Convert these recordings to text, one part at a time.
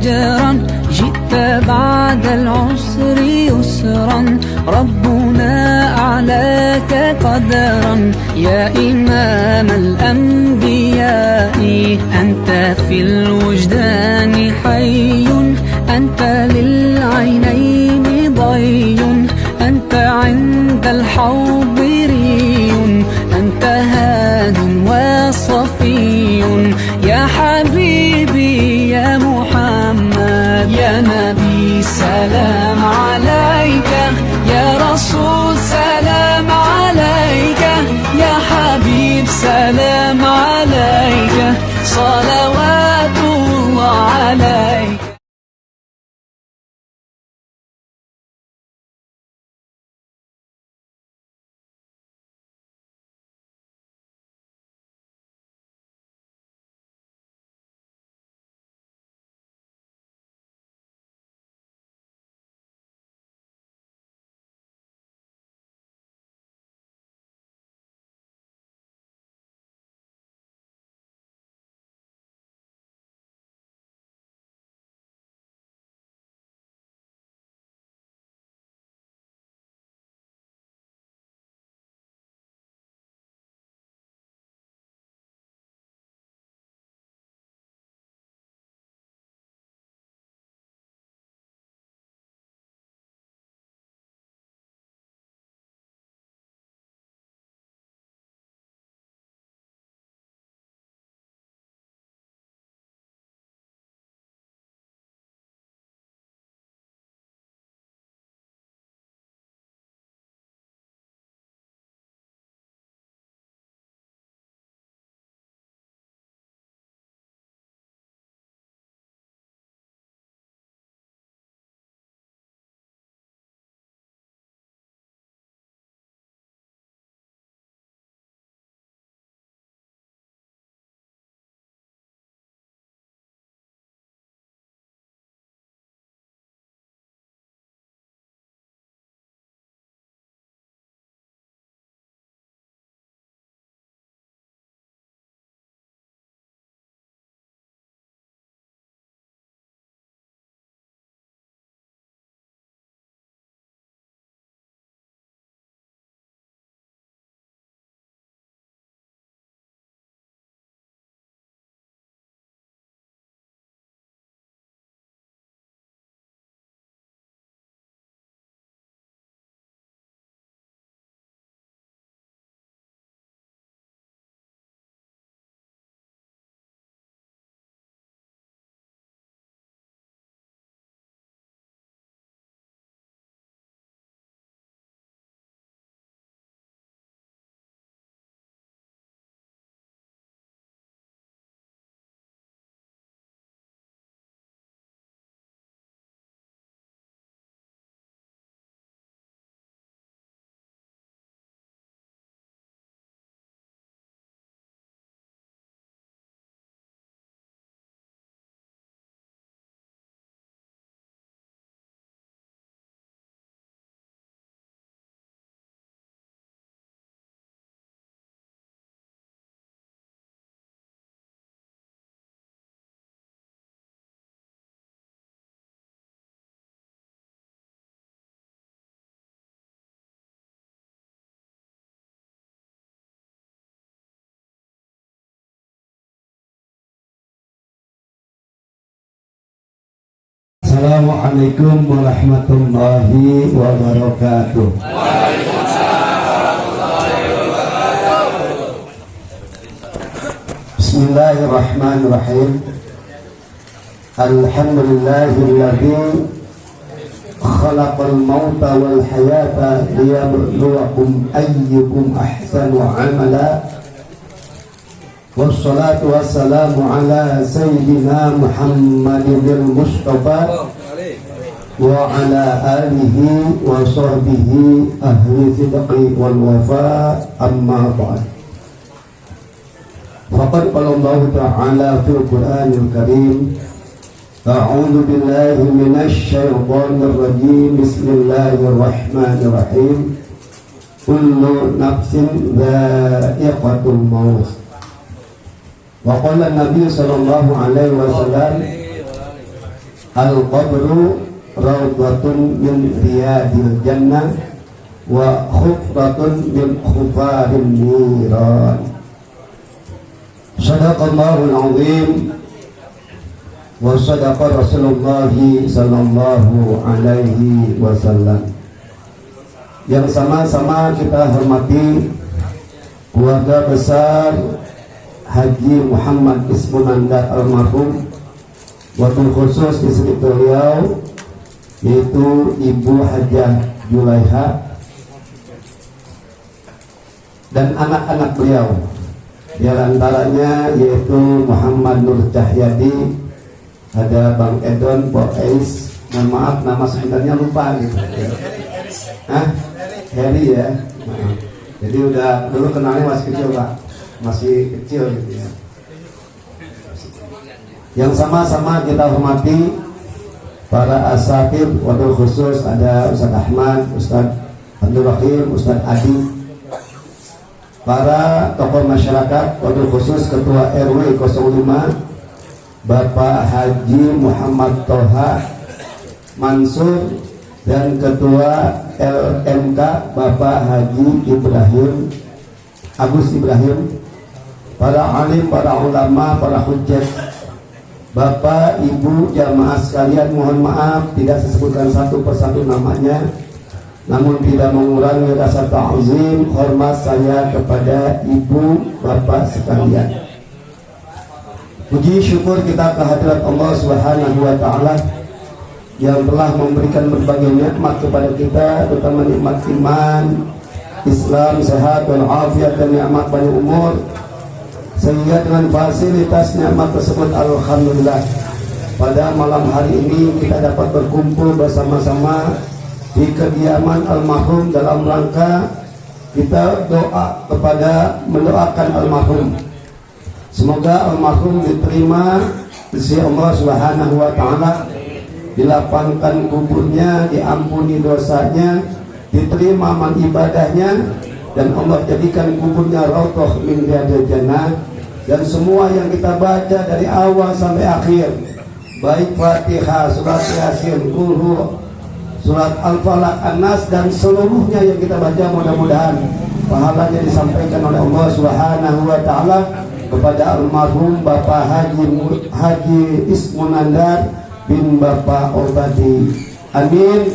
أجرا جئت بعد العسر يسرا ربنا أعلاك قدرا يا إمام الأنبياء أنت في الوجدان حي أنت للعينين ضي أنت عند الحوض ري أنت هاد وصفي يا حبيبي يا محمد يا نبي سلام عليك يا رسول سلام عليك يا حبيب سلام عليك صلوات الله عليك. Assalamualaikum warahmatullahi wabarakatuh. Bismillahirrahmanirrahim. Alhamdulillahilladzi khalaqal mauta wal hayata liyabluwakum ayyukum ahsanu amala. Wassalatu wassalamu ala sayyidina Muhammadil Mustafa wa ala alihi wa sahbihi ahli sidqi wal wafa, amma ba'd. Faqad qala Allah ta'ala fil Qur'anil Karim, a'udzu billahi minasy syaithanir rajim, bismillahirrahmanirrahim. Kullu nafsin dha'iqatul maut. Wa qala Nabi sallallahu alaihi wasallam, al-qabru rawdatun min riyadil jannah wa khufratun min khufarin niran. Sadaqallahul azim wa sadaqa Rasulullah sallallahu alaihi wasallam. Yang sama-sama kita hormati keluarga besar Haji Muhammad Ismunandar almarhum, wabil khusus istri beliau yaitu Ibu Hajah Julaiha dan anak-anak beliau, di antaranya yaitu Muhammad Nur Cahyadi, ada Bang Edon, Pak Ais, mohon maaf nama sebenarnya lupa gitu. Heri ya. Jadi udah dulu kenalnya masih kecil Pak, masih kecil gitu ya. Yang sama-sama kita hormati para asatid, wabil khusus ada Ustaz Ahmad, Ustaz Abdul Rahim, Ustaz Adi, para tokoh masyarakat, wabil khusus Ketua RW 05 Bapak Haji Muhammad Toha Mansur, dan Ketua LMK Bapak Haji Ibrahim Agus Ibrahim, para alim, para ulama, para hujjah, Bapak Ibu jamaah sekalian, mohon maaf tidak disebutkan satu persatu namanya, namun tidak mengurangi rasa ta'zim hormat saya kepada Ibu Bapak sekalian. Puji syukur kita kehadirat Allah Subhanahu wa taala yang telah memberikan berbagai nikmat kepada kita, terutama nikmat iman, Islam, sehat, walafiat, dan nikmat banyak umur, sehingga dengan fasilitas nikmat tersebut alhamdulillah pada malam hari ini kita dapat berkumpul bersama-sama di kediaman almarhum dalam rangka kita doa kepada mendoakan almarhum. Semoga almarhum diterima di sisi Allah Subhanahu wa taala, dilapangkan kuburnya, diampuni dosanya, diterima amal ibadahnya, dan Allah jadikan kuburnya raudhah min riyadil jannah. Dan semua yang kita baca dari awal sampai akhir, baik Fatihah, surat Yasin, Qul, surat Al-Falaq, An-Nas, dan seluruhnya yang kita baca, mudah-mudahan pahalanya disampaikan oleh Allah Subhanahu wa taala kepada almarhum Bapak Haji Ismunandar bin Bapak Obadi. Amin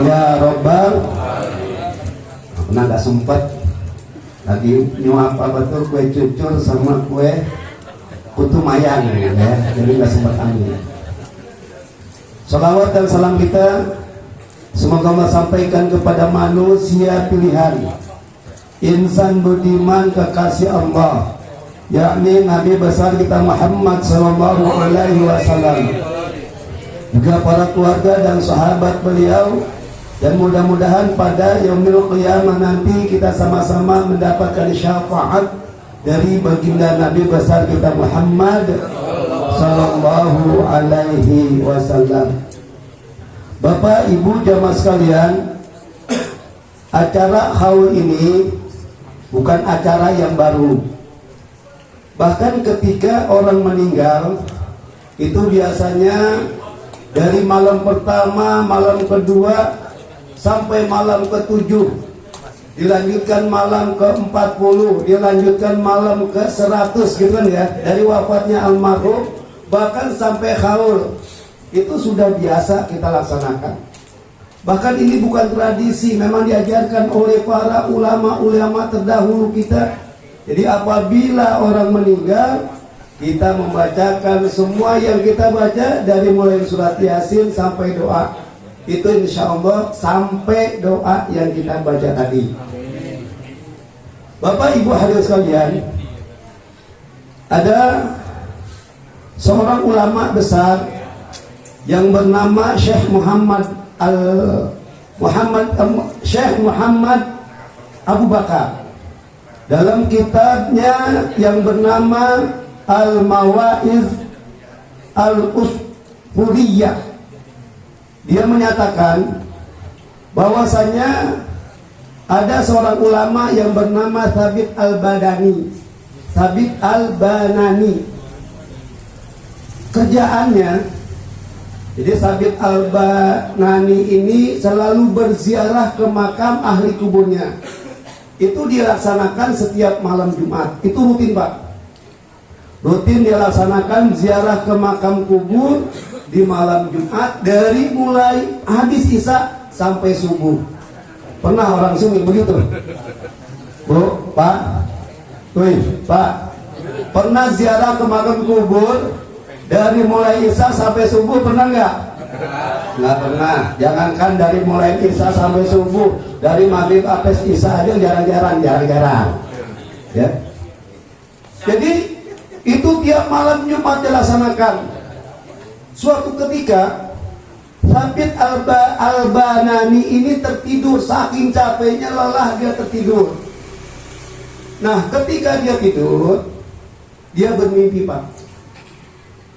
ya Rabbal. Pernah gak sempat lagi nyuap apa tuh kue cucur sama kue kutu mayang ya, jadi gak sempat amin. Salawat dan salam kita semoga Allah sampaikan kepada manusia pilihan, insan budiman kekasih Allah, yakni Nabi besar kita Muhammad sallallahu alaihi wasallam, juga para keluarga dan sahabat beliau, dan mudah-mudahan pada yaumil qiyamah nanti kita sama-sama mendapatkan syafaat dari baginda Nabi besar kita Muhammad sallallahu alaihi wasallam. Bapak Ibu jamaah sekalian, acara haul ini bukan acara yang baru. Bahkan ketika orang meninggal itu biasanya dari malam pertama, malam kedua sampai malam ke-7, dilanjutkan malam ke-40, dilanjutkan malam ke-100 gitu kan ya, dari wafatnya almarhum bahkan sampai haul. Itu sudah biasa kita laksanakan. Bahkan ini bukan tradisi, memang diajarkan oleh para ulama-ulama terdahulu kita. Jadi apabila orang meninggal, kita membacakan semua yang kita baca dari mulai surat Yasin sampai doa. Itu insya Allah sampai doa yang kita baca tadi. Bapak Ibu hadirin sekalian, ada seorang ulama besar yang bernama Syekh Muhammad Abu Bakar. Dalam kitabnya yang bernama Al-Mawa'iz Al-Usfuriyah, dia menyatakan bahwasanya ada seorang ulama yang bernama Thabit Al-Banani. Kerjaannya Jadi Sabit Al-Banani ini selalu berziarah ke makam ahli kuburnya. Itu dilaksanakan setiap malam Jumat. Itu rutin, Pak. Rutin dilaksanakan ziarah ke makam kubur di malam Jumat dari mulai habis Isya sampai subuh. Pernah orang sini begitu? Bu, Pak. Wih, Pak. Pernah ziarah ke makam kubur dari mulai Isya sampai subuh, pernah nggak? Nggak pernah. Jangankan dari mulai Isya sampai subuh, dari maghrib sampai Isya aja jarang-jarang. Ya. Jadi itu tiap malam Jumat dilaksanakan. Suatu ketika Sabit Al-Banani ini tertidur, saking capeknya lelah dia tertidur. Nah, ketika dia tidur, dia bermimpi, Pak.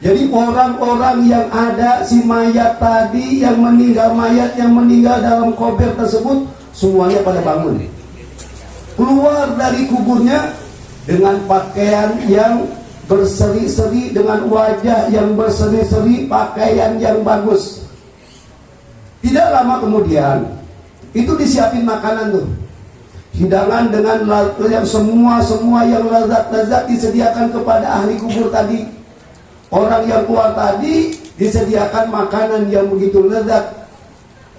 Jadi orang-orang yang ada, si mayat tadi yang meninggal, mayat yang meninggal dalam kober tersebut, semuanya pada bangun. Keluar dari kuburnya dengan pakaian yang berseri-seri, dengan wajah yang berseri-seri, pakaian yang bagus. Tidak lama kemudian itu disiapin makanan tuh, hidangan dengan yang semua yang lezat-lezat disediakan kepada ahli kubur tadi. Orang yang keluar tadi disediakan makanan yang begitu lezat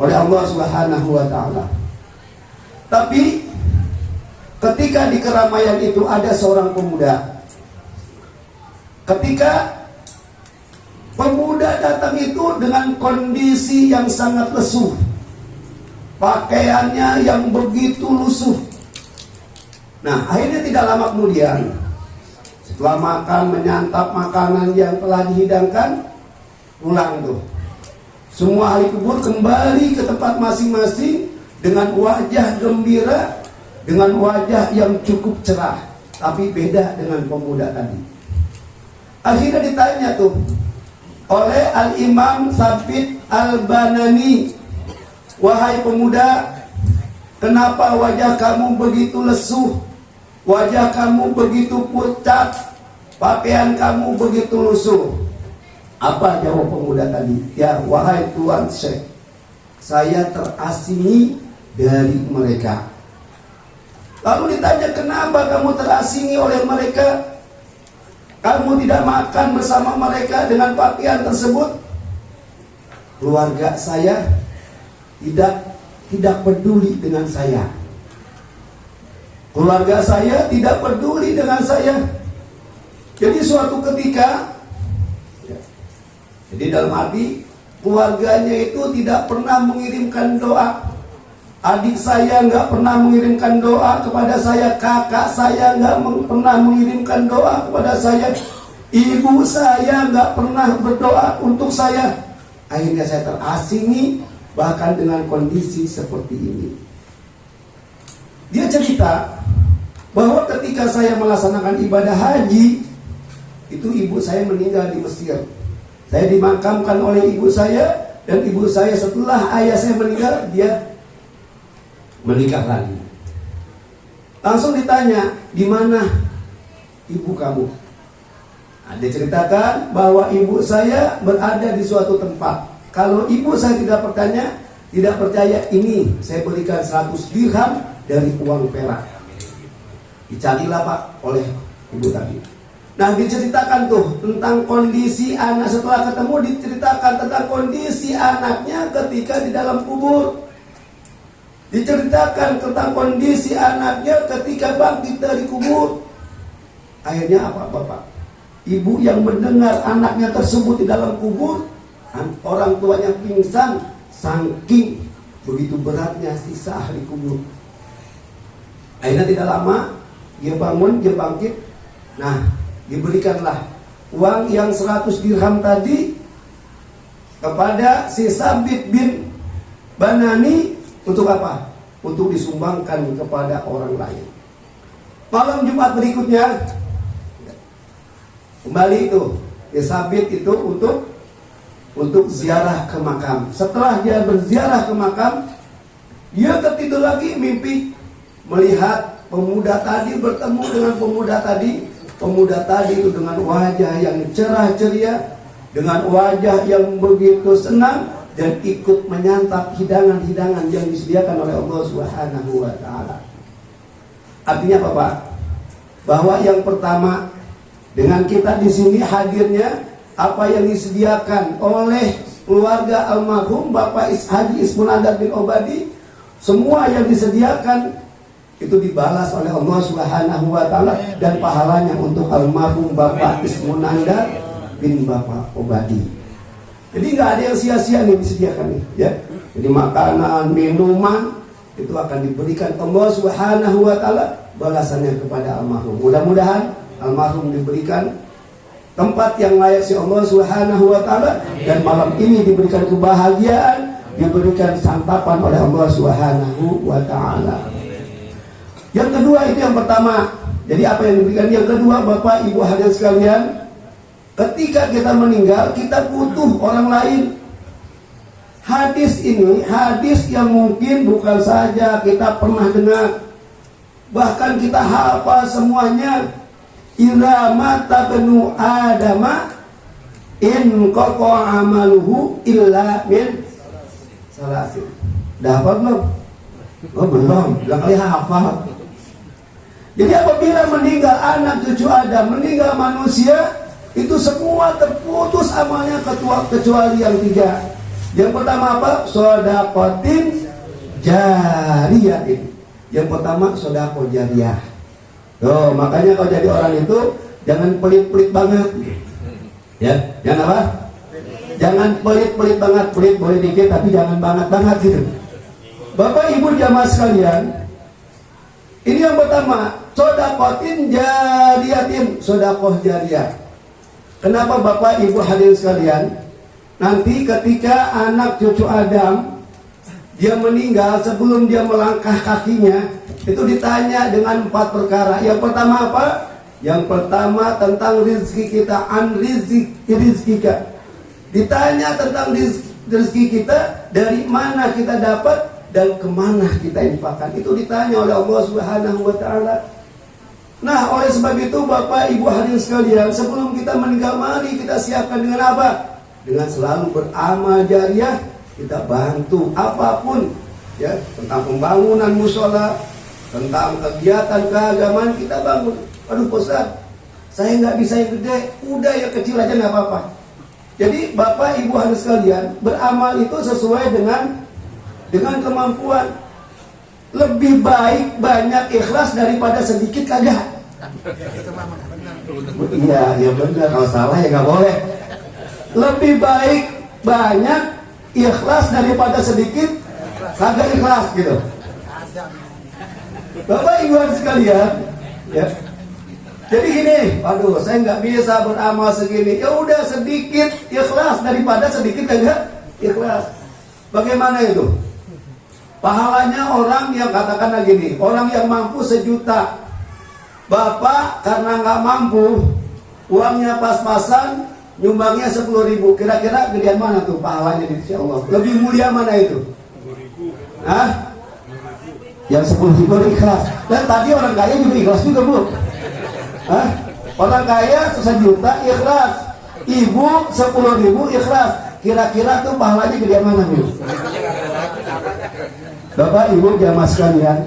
oleh Allah Subhanahu wa Ta'ala. Tapi ketika di keramaian itu ada seorang pemuda. Ketika pemuda datang itu dengan kondisi yang sangat lesu, pakaiannya yang begitu lusuh. Nah, akhirnya tidak lama kemudian, setelah makan, menyantap makanan yang telah dihidangkan, pulang tuh. Semua ahli kubur kembali ke tempat masing-masing dengan wajah gembira, dengan wajah yang cukup cerah, tapi beda dengan pemuda tadi. Akhirnya ditanya tuh oleh Al-Imam Sabit Al-Banani, wahai pemuda, kenapa wajah kamu begitu lesuh, wajah kamu begitu pucat, pakaian kamu begitu lusuh? Apa jawab pemuda tadi? Ya, wahai Tuan Syekh, saya terasingi dari mereka. Lalu ditanya, kenapa kamu terasingi oleh mereka? Kamu tidak makan bersama mereka dengan pakaian tersebut? Keluarga saya tidak peduli dengan saya. Keluarga saya tidak peduli dengan saya. Jadi suatu ketika, jadi dalam arti keluarganya itu tidak pernah mengirimkan doa. Adik saya nggak pernah mengirimkan doa kepada saya, kakak saya nggak pernah mengirimkan doa kepada saya, ibu saya nggak pernah berdoa untuk saya. Akhirnya saya terasingi bahkan dengan kondisi seperti ini. Dia cerita bahwa ketika saya melaksanakan ibadah haji, itu ibu saya meninggal di Mesir. Saya dimakamkan oleh ibu saya, dan ibu saya setelah ayah saya meninggal, dia menikah lagi. Langsung ditanya, di mana ibu kamu? Nah, dia ceritakan bahwa ibu saya berada di suatu tempat. Kalau ibu saya tidak percaya, ini saya berikan 100 dirham dari uang perak. Dicarilah Pak oleh ibu tadi. Nah, diceritakan tuh tentang kondisi anak setelah ketemu, diceritakan tentang kondisi anaknya ketika di dalam kubur. Diceritakan tentang kondisi anaknya ketika bangkit dari kubur. Akhirnya apa Bapak? Ibu yang mendengar anaknya tersebut di dalam kubur, orang tuanya pingsan saking begitu beratnya sisa ahli kubur. Akhirnya tidak lama dia bangun, dia bangkit. Nah, diberikanlah uang yang 100 dirham tadi kepada si Sabit bin Banani. Untuk apa? Untuk disumbangkan kepada orang lain. Malam Jumat berikutnya kembali itu Sabit itu untuk ziarah ke makam. Setelah dia berziarah ke makam, dia tertidur lagi, mimpi melihat pemuda tadi bertemu dengan pemuda tadi. Pemuda tadi itu dengan wajah yang cerah ceria, dengan wajah yang begitu senang dan ikut menyantap hidangan-hidangan yang disediakan oleh Allah Subhanahu wa taala. Artinya apa, Pak? Bahwa yang pertama, dengan kita di sini hadirnya apa yang disediakan oleh keluarga almarhum Bapak Haji Ismunandar bin Obadi, semua yang disediakan itu dibalas oleh Allah Subhanahu wa taala dan pahalanya untuk almarhum Bapak Ismunandar bin Bapak Obadi. Jadi nggak ada yang sia-sia nih disediakan nih, ya. Jadi makanan, minuman itu akan diberikan Allah Subhanahu wa taala balasannya kepada almarhum. Mudah-mudahan almarhum diberikan tempat yang layak si Allah Subhanahu wa taala dan malam ini diberikan kebahagiaan, diberikan santapan oleh Allah Subhanahu wa taala. Yang kedua itu yang pertama. Jadi apa yang diberikan? Yang kedua, Bapak Ibu hadirin sekalian, ketika kita meninggal kita butuh orang lain. Hadis ini hadis yang mungkin bukan saja kita pernah dengar, bahkan kita hafal semuanya. Ila mata benu adama in qata amaluhu illa min salasin. Dah hafal belum? Oh belum, bilang kali hafal. Jadi apabila meninggal anak cucu Adam, meninggal manusia, itu semua terputus amalnya kecuali yang tiga. Yang pertama apa? Shadaqatin jariyatin. Yang pertama sedekah jariyah. Tuh, makanya kalau jadi orang itu jangan pelit-pelit banget. Ya, jangan apa? Jangan pelit-pelit banget, pelit boleh dikit tapi jangan banget-banget gitu. Bapak Ibu jamaah sekalian, ini yang pertama, shadaqatin jariyatin, sedekah jariyah. Kenapa Bapak Ibu hadirin sekalian? Nanti ketika anak cucu Adam dia meninggal, sebelum dia melangkah kakinya, itu ditanya dengan 4 perkara. Yang pertama apa? Yang pertama tentang rezeki kita, an rizqika. Ditanya tentang rezeki kita, dari mana kita dapat dan kemana kita infakkan. Itu ditanya oleh Allah Subhanahu wa taala. Nah, oleh sebab itu Bapak Ibu hadirin sekalian, sebelum kita meninggal, mari kita siapkan dengan apa? Dengan selalu beramal jariah. Kita bantu apapun, ya, tentang pembangunan musola, tentang kegiatan keagamaan kita bangun. Aduh Ustaz, saya nggak bisa yang gede, udah yang kecil aja nggak apa-apa. Jadi Bapak Ibu hadirin sekalian, beramal itu sesuai dengan kemampuan. Lebih baik banyak ikhlas daripada sedikit kagak. Iya benar, kalau salah ya nggak boleh. Lebih baik banyak ikhlas daripada sedikit kagak ikhlas gitu. Bapak Ibu sekalian, ya. Jadi gini, aduh saya nggak bisa beramal segini. Ya udah sedikit ikhlas daripada sedikit kagak ikhlas. Bagaimana itu? Pahalanya orang yang katakanlah gini, orang yang mampu 1 juta. Bapak karena nggak mampu, uangnya pas-pasan, nyumbangnya 10.000. Kira-kira gedean mana tuh pahalanya di sisi Allah? Lebih mulia mana itu? 10.000. Hah? Yang 10.000 ikhlas. Dan tadi orang kaya juga ikhlas juga, Bu. Hah? Orang kaya 1 juta ikhlas. Ibu 10.000 ikhlas. Kira-kira tuh pahalanya gedean mana, Bu? Bapak Ibu jamaah sekalian,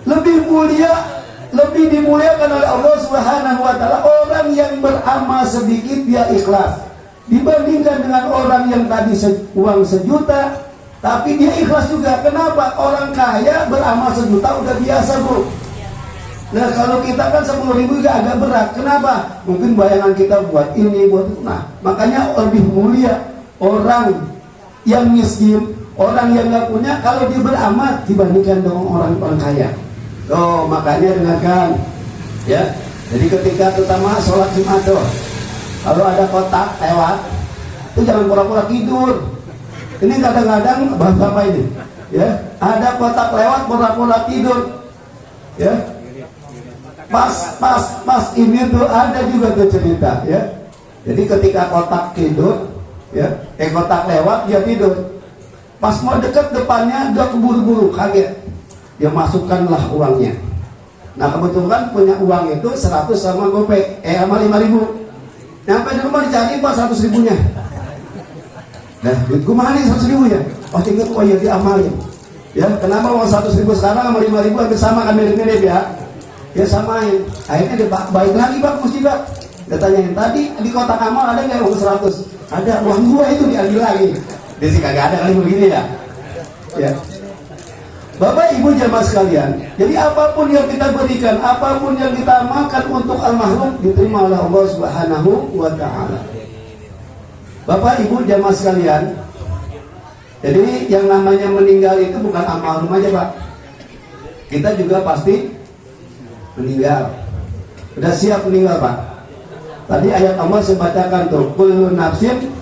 lebih mulia, lebih dimuliakan oleh Allah Subhanahu wa taala orang yang beramal sedikit dia ikhlas dibandingkan dengan orang yang tadi uang 1 juta tapi dia ikhlas juga. Kenapa? Orang kaya beramal 1 juta udah biasa, Bu. Nah kalau kita kan 10.000 juga agak berat. Kenapa? Mungkin bayangan kita buat ini, buat itu. Nah makanya lebih mulia orang yang miskin, orang yang nggak punya kalau dia beramal dibandingkan dengan orang kaya. Oh, makanya dengarkan, ya. Jadi ketika terutama sholat Jumat tuh, kalau ada kotak lewat, itu jangan pura-pura tidur. Ini kadang-kadang bapak ini, ya, ada kotak lewat pura-pura tidur, ya. Pas ini tuh ada juga tuh cerita, ya. Jadi ketika kotak tidur, ya, kotak lewat dia tidur. Pas mau dekat depannya dia keburu-buru kaget. Dia masukkanlah uangnya. Nah kebetulan punya uang itu 100 sama gopek, sama 5.000. Nyampe di rumah dicari Pak 100 ribunya. Nah, duit gue mana 100 ribu ya? Oh tinggal oh ya diamalin. Ya, kenapa uang 100 ribu sekarang sama 5 ribu hampir sama kan mirip-mirip ya? Ya samain. Akhirnya dia baik lagi Pak mesti Pak. Dia tanyain tadi di kotak amal ada nggak uang 100? Ada, uang gua itu diambil lagi. Dia sih kagak ada kali begini ya. Ya. Bapak Ibu jamaah sekalian, jadi apapun yang kita berikan, apapun yang kita amalkan untuk almarhum diterima oleh Allah Subhanahu wa taala. Bapak Ibu jamaah sekalian, jadi yang namanya meninggal itu bukan almarhum aja Pak. Kita juga pasti meninggal. Sudah siap meninggal Pak. Tadi ayat Allah saya bacakan tuh, kullu nafsin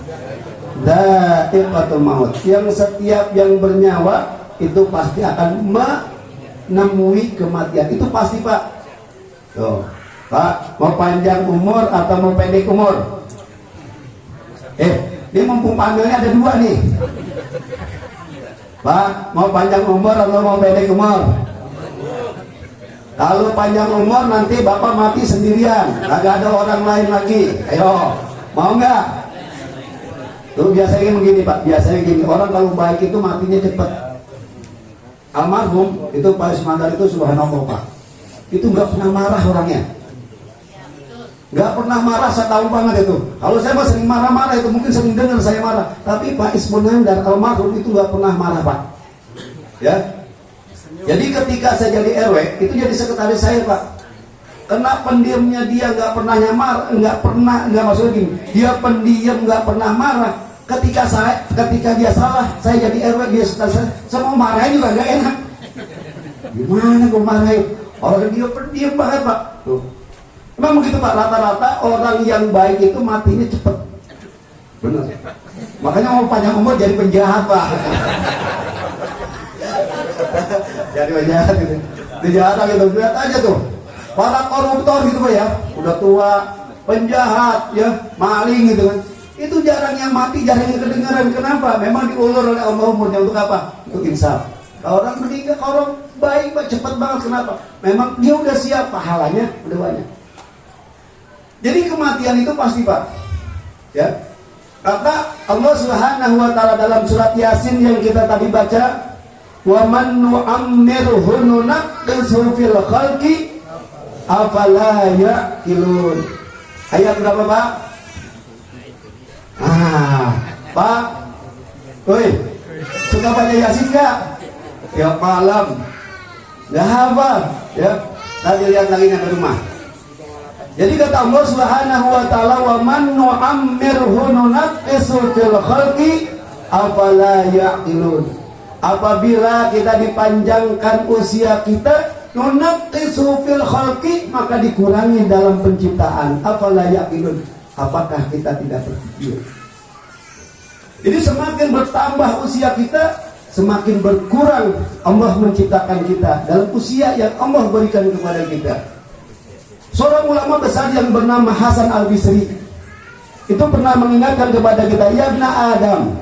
dha'iqatul maut. Yang setiap yang bernyawa itu pasti akan menemui kematian. Itu pasti Pak. Tuh, Pak, mau panjang umur atau mau pendek umur? Ini mumpung panggilnya ada dua nih. Pak, mau panjang umur atau mau pendek umur? Kalau panjang umur nanti Bapak mati sendirian, kagak ada orang lain lagi. Ayo, mau nggak? Tuh biasanya begini Pak, biasanya gini, orang kalau baik itu matinya cepat. Almarhum itu Pak Ismandar itu subhanallah Pak, itu nggak pernah marah orangnya, nggak pernah marah, saya tahu banget itu. Kalau saya mah sering marah-marah itu mungkin sering dengar saya marah, tapi Pak Ismandar almarhum itu nggak pernah marah Pak. Ya, jadi ketika saya jadi RW itu jadi sekretaris saya Pak. Kena pendiamnya dia nggak pernah nyamar, nggak maksudnya gini, dia pendiam nggak pernah marah. Ketika dia salah, saya jadi RW, dia saya mau marahin juga nggak enak. Gimana gue marahin? Orang dia pendiam banget Pak. Tuh. Memang begitu Pak, rata-rata orang yang baik itu matinya cepet. Benar. Makanya mau panjang umur jadi penjahat Pak. Jadi penjahat gitu. Penjahat gitu, lihat aja tuh. Para koruptor gitu Pak ya, udah tua, penjahat ya, maling gitu kan. Itu jarang yang mati, jarang yang kedengaran. Kenapa? Memang diulur oleh Allah umurnya untuk apa? Untuk insaf. Kalau orang meninggal, orang baik, cepat banget. Kenapa? Memang dia udah siap, pahalanya udah banyak. Jadi kematian itu pasti Pak. Ya. Kata Allah Subhanahu wa taala dalam surat Yasin yang kita tadi baca, "Wa man nu'ammirhu nunaqqishu fil khalqi afala ya'qilun." Ayat berapa Pak? Pak, woi, suka baca Yasin nggak? Tiap malam, nggak hafal, ya. Tadi lihat lagi di rumah. Jadi kata Allah Subhanahu wa taala, "Wa man nu'ammirhu nunaqqishu fil khalqi afala ya'qilun." Apabila kita dipanjangkan usia kita, nunaqqishu fil khalqi, maka dikurangi dalam penciptaan. Afala ya'qilun. Apakah kita tidak berpikir? Jadi semakin bertambah usia kita, semakin berkurang Allah menciptakan kita dalam usia yang Allah berikan kepada kita. Seorang ulama besar yang bernama Hasan Al-Bisri itu pernah mengingatkan kepada kita, "Ya ibna Adam,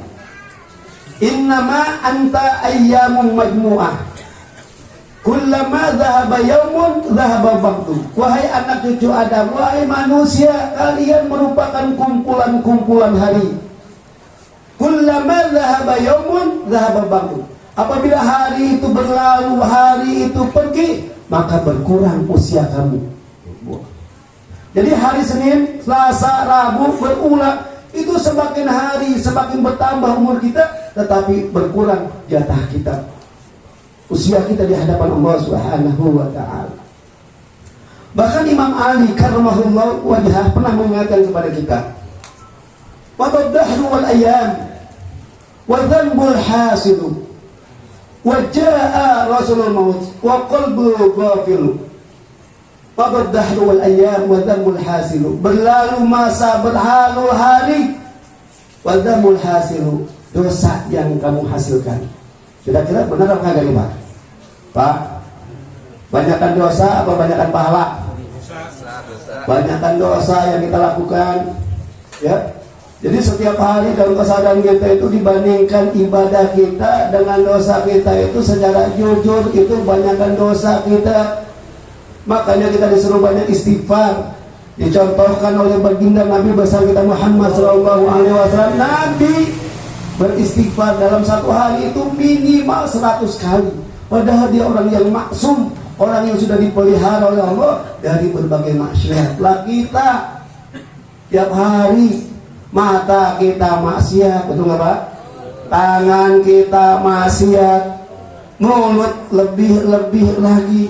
innama anta ayyamun majmu'ah. Kullama dhahaba yaumun dhahaba ba'du." Wahai anak cucu Adam, wahai manusia, kalian merupakan kumpulan-kumpulan hari. Kullama dhahaba yaumun dhahaba ba'du. Apabila hari itu berlalu, hari itu pergi, maka berkurang usia kamu. Jadi hari Senin, Selasa, Rabu berulang, itu semakin hari semakin bertambah umur kita, tetapi berkurang jatah kita, usia kita di hadapan Allah Subhanahu wa taala. Bahkan Imam Ali karramahullah wajhah pernah mengingatkan kepada kita, "Wa dahru wal ayyam wa dhanbul hasilu wa jaa rasulul maut wa qalbu ghafil." Wa dahru wal ayyam wa dhanbul hasilu. Berlalu masa, berlalu hari, wa dhanbul hasilu, dosa yang kamu hasilkan. Kira-kira benar apa enggak Pak? Pak, banyakkan dosa atau banyakkan pahala? Banyakkan dosa yang kita lakukan, ya. Jadi setiap hari dalam kesadaran kita itu dibandingkan ibadah kita dengan dosa kita itu secara jujur itu banyakkan dosa kita. Makanya kita disuruh banyak istighfar. dicontohkan oleh baginda Nabi besar kita Muhammad SAW. Nabi beristighfar dalam satu hari itu minimal 100 kali. Padahal dia orang yang maksum, orang yang sudah dipelihara oleh Allah dari berbagai maksiat. Lah kita tiap hari mata kita maksiat, betul nggak Pak? Tangan kita maksiat, mulut lebih lagi.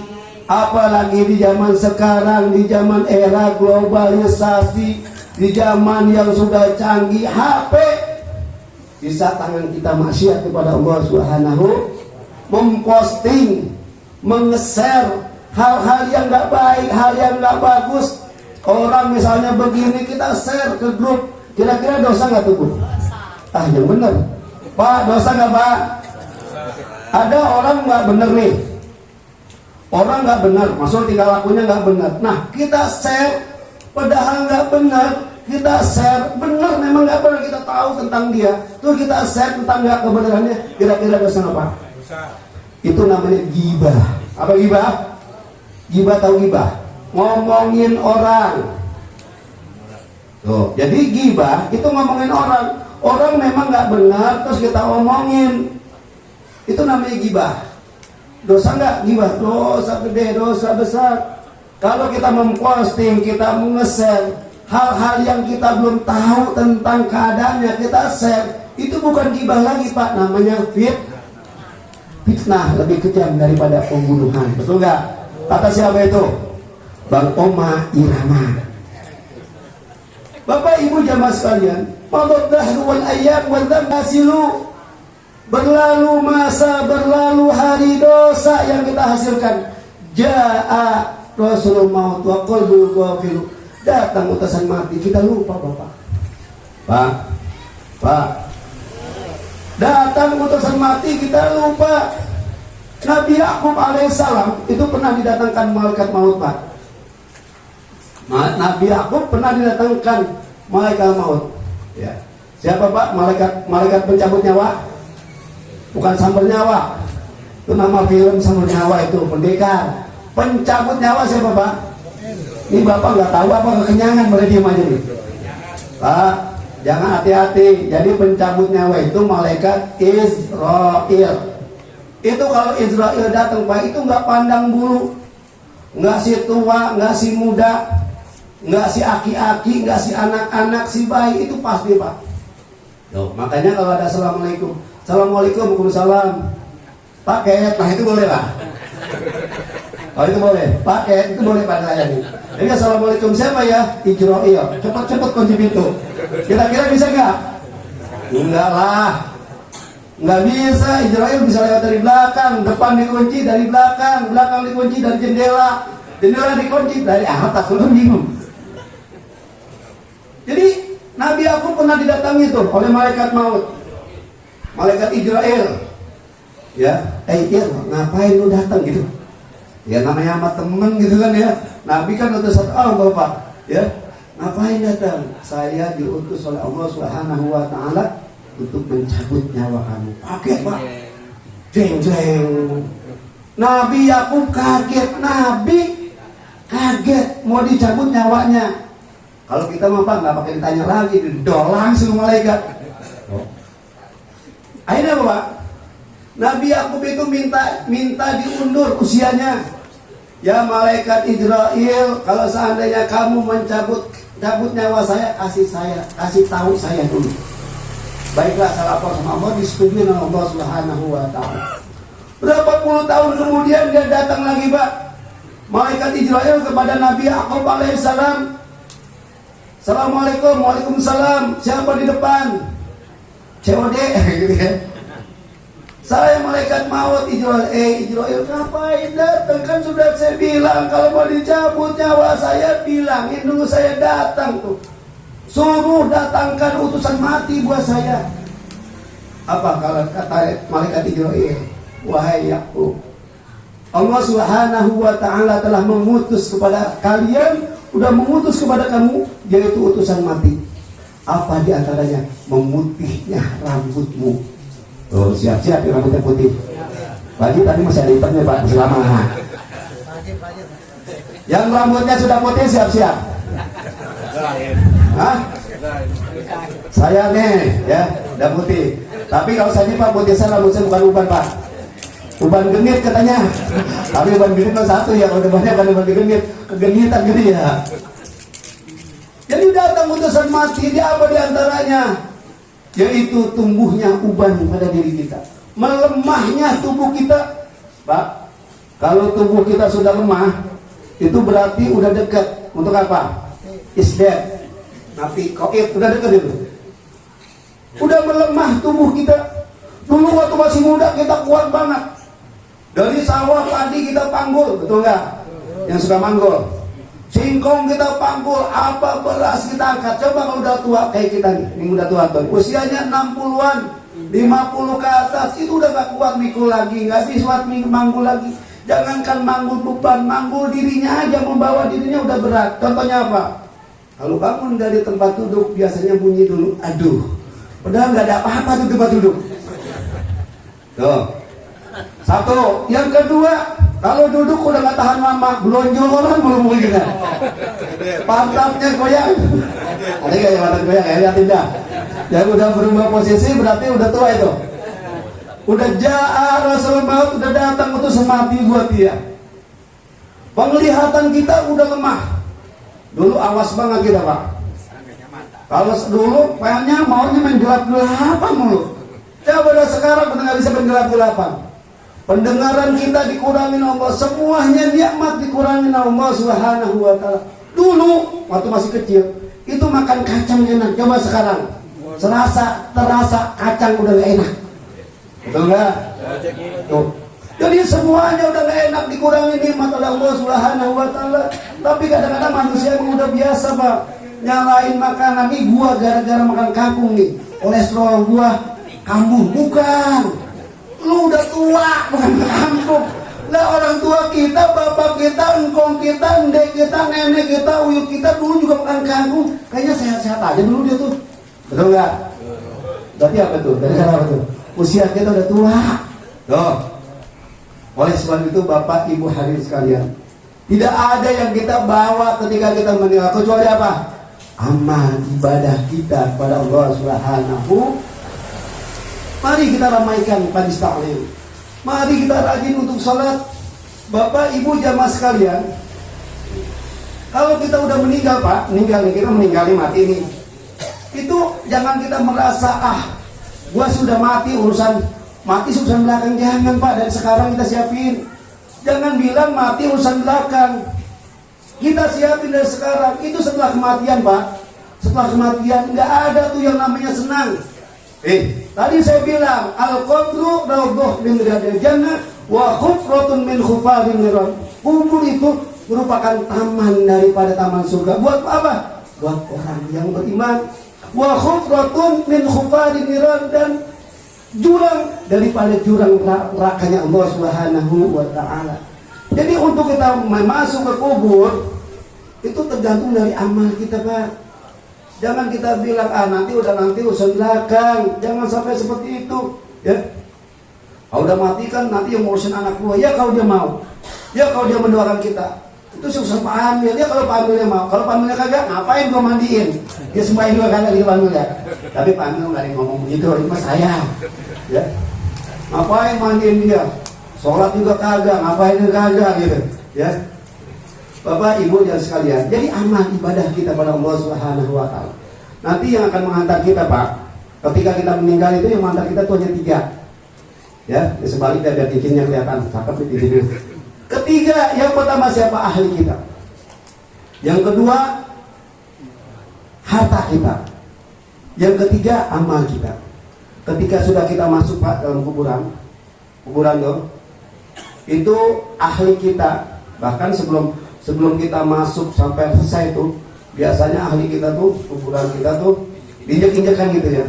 Apalagi di zaman sekarang, di zaman era globalisasi, di zaman yang sudah canggih HP, bisa tangan kita maksiat kepada Allah Subhanahu, memposting, meng-share hal-hal yang nggak baik, hal yang nggak bagus. Orang misalnya begini kita share ke grup, kira-kira dosa nggak tuh Bu? Ah yang bener Pak, dosa nggak Pak? Ada orang nggak bener nih, orang nggak benar, maksud tingkah lakunya nggak benar. Nah kita share, padahal nggak benar, kita share benar, memang nggak benar, kita tahu tentang dia, terus kita share tentang nggak kebenarannya, kira-kira dosa apa? Itu namanya ghibah. Apa ghibah? Ghibah tahu ghibah? Ngomongin orang. Tuh, jadi ghibah itu ngomongin orang. Orang memang nggak benar, terus kita omongin. Itu namanya ghibah. Dosa nggak ghibah? Dosa gede, dosa besar. Kalau kita memposting, kita nge-share hal-hal yang kita belum tahu tentang keadaannya, kita share, itu bukan ghibah lagi Pak, namanya fitnah, lebih kejam daripada pembunuhan. Betul nggak? Kata siapa itu? Bang Oma Irama. Bapak Ibu jamaah sekalian, madaddahu wal ayyam wal dhamasilu. Berlalu masa, berlalu hari, dosa yang kita hasilkan. Ja'a Rasulul maut wa qalbul ghafilu. Datang utusan mati, kita lupa Bapak. Pak. Datang utusan mati, kita lupa. Nabi Yakub alaihissalam itu pernah didatangkan malaikat maut Pak. Nabi Yakub pernah didatangkan malaikat maut. Ya. Siapa Pak? Malaikat pencabut nyawa? Bukan sumber nyawa. Itu nama film sumber nyawa itu, pendekar. Pencabut nyawa siapa Pak? Ini Bapak nggak tahu apa kekenyangan, boleh diem aja nih. Pak, jangan hati-hati. Jadi pencabut nyawa itu malaikat Israel. Itu kalau Israel datang Pak, itu nggak pandang bulu, nggak si tua, nggak si muda, nggak si aki-aki, nggak si anak-anak, si bayi, itu pasti Pak. Tuh, makanya kalau ada assalamualaikum, waalaikumsalam, paket, nah itu boleh Pak. Kalau itu boleh, paket itu boleh Pak layani. Jadi assalamualaikum siapa ya? Israel. Cepat-cepat kunci pintu. Kira-kira bisa nggak? Enggak lah. Nggak bisa. Israel bisa lewat dari belakang, depan dikunci dari belakang, belakang dikunci dari jendela, jendela dikunci dari atas. Lu bingung. Jadi Nabi aku pernah didatangi tuh oleh malaikat maut, malaikat Israel. Ya, ngapain lu datang gitu? Ya namanya sama temen gitu kan ya. Nabi kan utusan Allah Pak. Ya, ngapain datang? Saya diutus oleh Allah Subhanahu wa taala untuk mencabut nyawa kamu. Kaget Pak. Jeng. Nabi Yakub kaget, Nabi kaget mau dicabut nyawanya. Kalau kita mah Pak nggak pakai ditanya lagi, didol langsung malaikat. Akhirnya apa Pak? Nabi Yakub itu minta diundur usianya. Ya malaikat Israel, kalau seandainya kamu cabut nyawa saya, kasih tahu saya dulu. Baiklah, saya lapor sama Allah, disetujui oleh Allah Subhanahu wa taala. Berapa puluh tahun kemudian dia datang lagi Pak, malaikat Israel kepada Nabi Yakub alaihissalam. Assalamualaikum, waalaikumsalam. Siapa di depan? COD gitu ya. Saya malaikat maut Israel. Israel ngapain datang? Kan sudah saya bilang kalau mau dicabut nyawa saya, bilangin dulu saya datang tuh. Suruh datangkan utusan mati buat saya. Apa kalau kata malaikat Israel? Wahai Yakub, Allah Subhanahu wa taala telah mengutus kepada kalian, udah mengutus kepada kamu, yaitu utusan mati. Apa di antaranya? Memutihnya rambutmu. Oh, siap-siap ya rambutnya putih. Bagi tadi masih ada hitamnya Pak, masih lama. Yang rambutnya sudah putih siap-siap. Hah? Saya nih, ya, udah putih. Tapi kalau saya Pak putih saya rambut saya bukan uban Pak. Uban genit katanya. Tapi uban genit cuma satu ya, kalau banyak kan uban genit, kegenitan gini ya. Jadi datang utusan mati, dia apa diantaranya? Yaitu tumbuhnya uban pada diri kita, melemahnya tubuh kita, Pak. Kalau tubuh kita sudah lemah, itu berarti udah dekat untuk apa? Is dead. Nanti koit udah dekat itu. Udah melemah tubuh kita. Dulu waktu masih muda kita kuat banget. Dari sawah padi kita panggul, betul nggak? Yang suka manggul. Singkong kita panggul, apa beras kita angkat. Coba kalau udah tua kayak kita nih, ini udah tua tuh. Usianya 60-an, 50 ke atas, itu udah gak kuat mikul lagi, gak bisa manggul lagi. Jangankan manggul beban, manggul dirinya aja, membawa dirinya udah berat. Contohnya apa? Kalau bangun dari tempat duduk, biasanya bunyi dulu, aduh. Padahal gak ada apa-apa tuh tempat duduk. Tuh. Satu. Yang kedua, kalau duduk udah gak tahan lama, belonjolan belum mungkin. Pantatnya goyang. Ada gak yang pantat goyang? Ya, lihat tidak. Yang udah berubah posisi berarti udah tua itu. Udah ja'a Rasul maut, udah datang untuk semati buat dia. Penglihatan kita udah lemah. Dulu awas banget kita Pak. Kalau dulu kayaknya maunya main gelap-gelapan mulu. Coba dah sekarang udah gak bisa main gelap-gelapan. Pendengaran kita dikurangin Allah, semuanya nikmat dikurangin Allah Subhanahu wa ta'ala. Dulu waktu masih kecil itu makan kacang enak. Coba sekarang terasa kacang udah gak enak. Betul nggak? Tuh. Jadi semuanya udah gak enak, dikurangi nikmat oleh Allah Subhanahu wa ta'ala. Tapi kadang-kadang manusia yang udah biasa Pak, nyalain makanan. Nih gua gara-gara makan kangkung nih, kolesterol gua kambuh. Bukan, lu udah tua, bukan kangkung. Lah orang tua kita, bapak kita, engkong kita, endek kita, nenek kita, uyuk kita dulu juga makan kangkung. Kayaknya sehat-sehat aja dulu dia tuh. Betul nggak? Berarti apa tuh? Dari apa tuh? Usia kita udah tua. Tuh. Oleh sebab itu Bapak Ibu hadirin sekalian, tidak ada yang kita bawa ketika kita meninggal kecuali apa? Amal ibadah kita kepada Allah Subhanahu. Mari kita ramaikan majlis taklim. Mari kita rajin untuk sholat. Bapak Ibu jamaah sekalian, kalau kita udah meninggal Pak, kita meninggal mati ini. Itu jangan kita merasa gua sudah mati, urusan belakang. Jangan Pak, dari sekarang kita siapin. Jangan bilang mati urusan belakang. Kita siapin dari sekarang. Itu setelah kematian Pak. Setelah kematian nggak ada tuh yang namanya senang. Tadi saya bilang al-qabru rawdah min riyadil jannah wa khufratun min khufarin niran. Kubur itu merupakan taman daripada taman surga. Buat apa? Buat orang yang beriman. Wa khufratun min khufarin niran, dan jurang daripada jurang nerakanya Allah Subhanahu wa ta'ala. Jadi untuk kita masuk ke kubur itu tergantung dari amal kita Pak. Jangan kita bilang nanti urusan belakang. Jangan sampai seperti itu ya. Kalau udah mati kan nanti yang ngurusin anak gua. Ya kalau dia mau. Ya kalau dia mendoakan kita. Itu susah Pak Amil. Ya kalau Pak Amilnya mau. Kalau Pak Amilnya kagak, ngapain gua mandiin? Dia sembahin dua kali Pak Amil ya. Tapi Pak Amil nggak ada yang ngomong begitu. Itu mah saya. Ya. Ngapain mandiin dia? Sholat juga kagak. Ngapain dia kagak gitu. Ya. Bapak Ibu dan sekalian, jadi amal ibadah kita pada Allah Subhanahu wa ta'ala. Nanti yang akan menghantar kita Pak, ketika kita meninggal itu yang menghantar kita itu hanya 3. Ya, di sebaliknya biar cincinnya kelihatan, cakep di sini. Ketiga, yang pertama siapa? Ahli kita. Yang kedua, harta kita. Yang ketiga, amal kita. Ketika sudah kita masuk Pak dalam kuburan tuh, itu ahli kita. Bahkan sebelum kita masuk sampai selesai itu, biasanya ahli kita tuh, kuburan kita tuh diinjek-injekan gitu ya.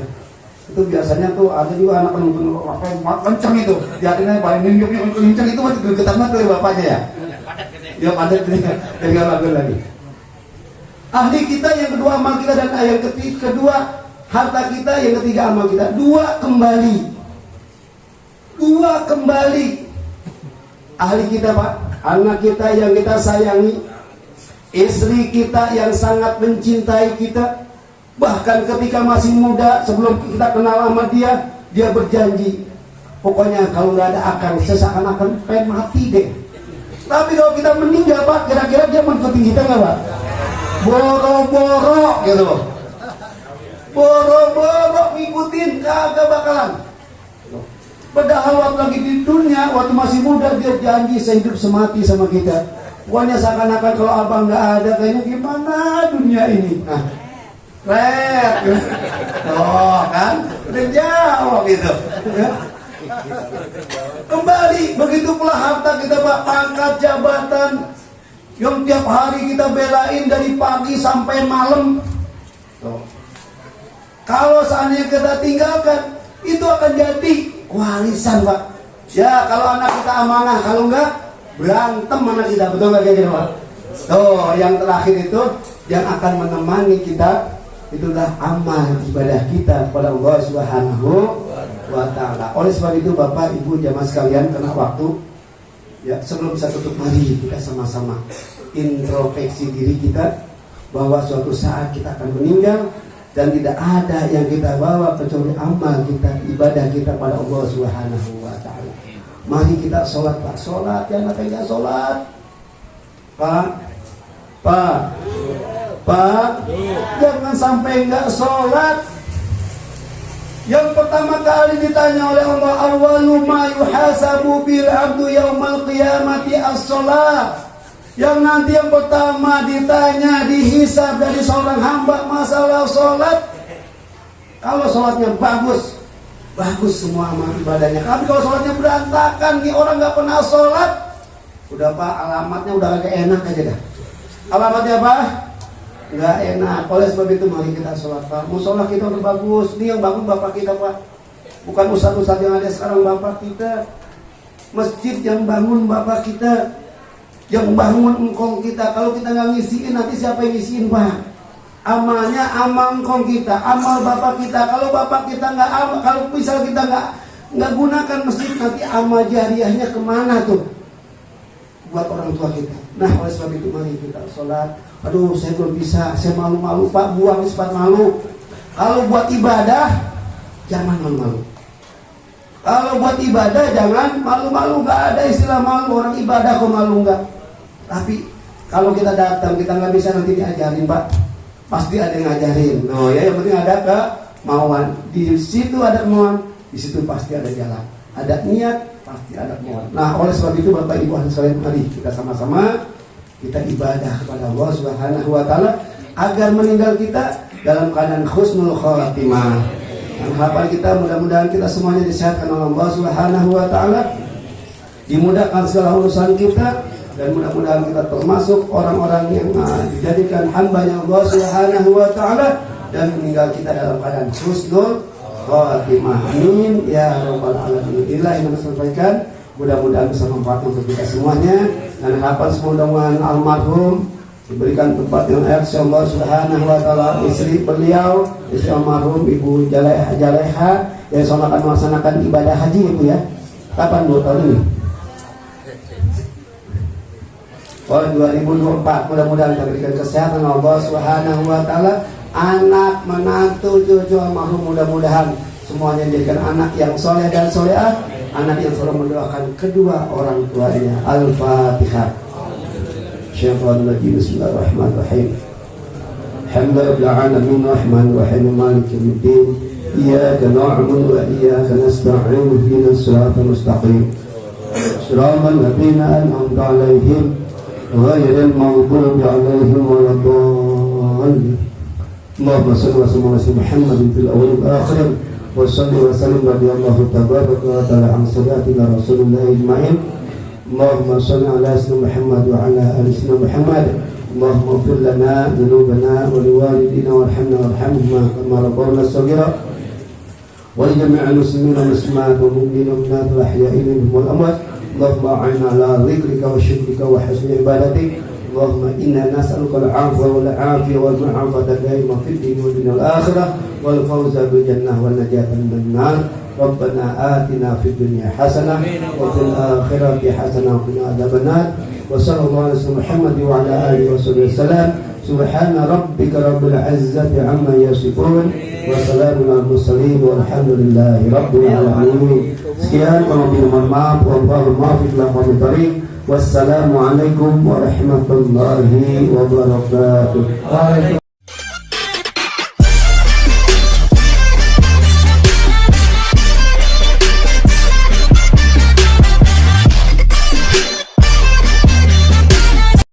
Itu biasanya tuh ada juga anak kenceng itu. Jadinya paling kenceng itu masih getar banget oleh bapaknya ya. Ya padat jadi lagu lagi. Ahli kita yang kedua amal kita, dan yang kedua harta kita, yang ketiga amal kita. Dua kembali. Ahli kita Pak, anak kita yang kita sayangi, istri kita yang sangat mencintai kita, bahkan ketika masih muda sebelum kita kenal sama dia berjanji, pokoknya kalau nggak ada akang seakan-akan pengen mati deh. Tapi kalau kita meninggal Pak, kira-kira dia mengikuti kita nggak Pak? Boro-boro gitu, boro-boro ngikutin, kagak bakalan. Padahal waktu lagi di dunia, waktu masih muda dia janji sehidup semati sama kita. Pokoknya seakan-akan kalau abang nggak ada, kayaknya gimana dunia ini. Nah, red, oh kan, udah jawab gitu. Ya. Kembali begitu pula harta kita Pak, pangkat jabatan yang tiap hari kita belain dari pagi sampai malam. Tuh. Kalau seandainya kita tinggalkan, itu akan jadi warisan Pak. Ya kalau anak kita amanah, kalau enggak berantem anak kita, betul nggak kayak gitu Pak? Tuh yang terakhir itu yang akan menemani kita, itulah amal ibadah kita kepada Allah Subhanahu wa Ta'ala. Oleh sebab itu Bapak Ibu jamaah sekalian, kena waktu ya, sebelum bisa tutup, mari kita sama-sama introspeksi diri kita bahwa suatu saat kita akan meninggal dan tidak ada yang kita bawa kecuali amal kita, ibadah kita pada Allah Subhanahu wa Ta'ala. Mari kita sholat Pak, sholat, jangan enggak sholat Pak, jangan sampai enggak sholat. Yang pertama kali ditanya oleh Allah, awwalu ma yuhasabu bil abdu yaumal qiyamati as-shalah. Yang nanti yang pertama ditanya, dihisab dari seorang hamba masalah sholat. Kalau sholatnya bagus semua amal ibadahnya. Tapi kalau sholatnya berantakan, nih orang nggak pernah sholat, udah Pak, alamatnya udah agak enak aja dah. Alamatnya apa? Nggak enak. Oleh sebab itu mari kita sholat Pak. Musola kita udah bagus. Ini yang bangun bapak kita Pak, bukan ustadz-ustadz yang ada sekarang, bapak kita. Masjid yang bangun bapak kita, yang bangun engkong kita. Kalau kita nggak ngisiin, nanti siapa yang ngisiin Pak? Amalnya amal engkong kita, amal bapak kita. Kalau bapak kita nggak amal, kalau misal kita nggak gunakan masjid, nanti amal jariahnya kemana tuh? Buat orang tua kita. Nah oleh sebab itu mari kita sholat. Aduh saya belum bisa, saya malu-malu Pak, buang sifat malu. Kalau buat ibadah jangan malu-malu. Kalau buat ibadah jangan malu-malu. Gak ada istilah malu, orang ibadah kok malu enggak. Tapi kalau kita datang, kita nggak bisa nanti diajarin Pak, pasti ada yang ngajarin. No ya, yang penting ada kemauan. Di situ ada kemauan, di situ pasti ada jalan. Ada niat, pasti ada kemauan. Nah oleh sebab itu Bapak Ibu sekalian, mari kita sama-sama kita ibadah kepada Allah Subhanahu wa Ta'ala agar meninggal kita dalam keadaan husnul khatimah. Dan harapan kita mudah-mudahan kita semuanya disehatkan oleh Allah Subhanahu wa Ta'ala, dimudahkan segala urusan kita, dan mudah-mudahan kita termasuk orang-orang yang dijadikan hamba-Nya Allah Subhanahu wa Ta'ala dan meninggal kita dalam keadaan husnul khatimah. Amin ya rabbal alamin. Inilah yang saya sampaikan. Mudah-mudahan bisa manfaat untuk kita semuanya, dan harapan mudah-mudahan almarhum diberikan tempat yang layak Allah Subhanahu wa Ta'ala. Istri beliau, istri almarhum Ibu Jalaiha yang akan melaksanakan ibadah haji Ibu ya. Kapan 2 tahun ini? Tahun 2024. Mudah-mudahan diberikan kesehatan Allah Subhanahu wa Ta'ala. Anak, menantu, cucu almarhum mudah-mudahan semuanya dijadikan anak yang soleh dan solehah, anak yang selalu mendoakan kedua orang tuanya. Al-Fatihah. Syaitanirrajim. Bismillahirrahmanirrahim. Alhamdulillahil alamin arrahmanir rahim maliki yaumiddin. Iyyaka na'budu wa iyyaka nasta'in. Ihdinas siratal mustaqim. Shiratal ladzina an'amta 'alaihim ghairil maghdubi 'alaihim waladdallin. Allahumma shalli wa sallim ala Muhammadin fil awwal wal akhir. Wa salli wa sallim radhiyallahu tabaraka wa ta'ala an sayyidatina Rasulillah ajma'in. Allahumma shalli ala sayyidina Muhammad wa ala ali sayyidina Muhammad. Allahumma ighfir lana dhunubana wa liwalidina warhamna warhamhuma kama rabbawna shaghira. Wa li jami'il muslimin wal muslimat wal mu'minin wal mu'minat wal ahya'i minhum wal amwat. Allahumma a'inna ala dhikrika wa syukrika wa husni ibadatik. Allahumma inna nas'aluka al-'afwa wal 'afiyah wal mu'afata daima fid din wa dunyal akhirah wal fawza bil jannah wan najata minan nar. Rabbana atina fid dunya hasanah wa fil akhirati hasanah wa qina adzabannar. wa sallallahu alaihi Muhammad wa ala alihi wasallam. Subhana rabbika rabbil izzati amma yasifun wa salamun alal mursalin walhamdulillahi rabbil alamin. Sekian, mohon maaf, wallahu muwaffiq ila aqwamit thoriq. Wassalamualaikum warahmatullahi wabarakatuh.